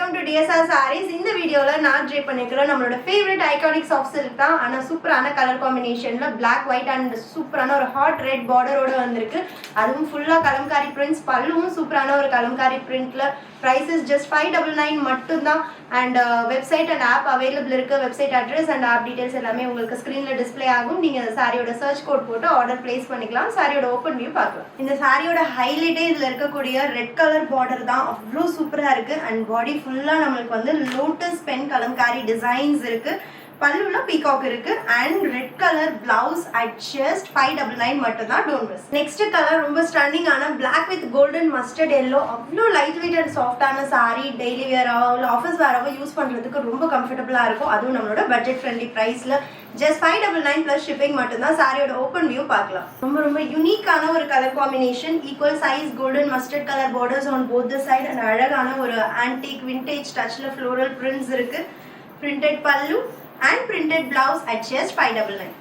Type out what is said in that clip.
welcome to DSR Sarees. In the video நான் try பண்ணிக்கிறேன் நம்மளோட ஃபேவரட் ஐகானிக் சாஃப்ட் சில்க் தான். ஆனா சூப்பரான கலர் காம்பினேஷன்ல black white and சூப்பரான ஒரு ஹாட் ரெட் பார்டரோட வந்திருக்கு. அதுவும் ஃபுல்லா கலம்காரி prints, பல்லுவும் சூப்பரான ஒரு கலம்காரி printல. Price is just 599 மட்டும் தான். And website and app available இருக்கு. Website address and app details எல்லாமே உங்களுக்கு ஸ்கிரீன்ல டிஸ்ப்ளே ஆகும். நீங்க இந்த சாரியோட சர்ச் கோட் போட்டு ஆர்டர் பிளேஸ் பண்ணிக்கலாம். சாரியோட ஓபன் வியூ பார்க்கலாம். இந்த சாரியோட ஹைலைட்டே இதுல இருக்கக்கூடிய ரெட் கலர் பார்டர் தான். அவ்வளோ சூப்பரா இருக்கு. அண்ட் பாடி ஃபுல்லா நம்மளுக்கு வந்து லோட்டஸ் பென் கலம்காரி டிசைன்ஸ் இருக்கு. பல்லுல பீகாக் இருக்கு and red colour blouse at just 599 மட்டும் தான். Don't miss. நெக்ஸ்ட் கலர் ரொம்ப ஸ்டன்னிங் ஆன Black with golden mustard yellow. அவ்வளோ லைட் வெயிட் அண்ட் சாஃப்டான சாரி. டெய்லி வேராவோ இல்லை ஆஃபீஸ் வேராவோ யூஸ் பண்றதுக்கு ரொம்ப கம்ஃபர்டபுளா இருக்கும். அதுவும் நம்மளோட பட்ஜெட் ஃப்ரெண்ட்லி பிரைஸ்ல ஜஸ்ட் 599 பிளஸ் ஷிப்பிங் மட்டும் தான். சாரியோட ஓப்பன் வியூ பார்க்கலாம். ரொம்ப ரொம்ப யூனிக்கான ஒரு colour combination. Equal size golden mustard colour borders on both the side and அழகான ஒரு ஆன்டிக் விண்டேஜ் டச்ல ஃப்ளோரல் பிரிண்ட்ஸ் இருக்கு. பிரிண்டட் பல்லு and printed blouse at just 599.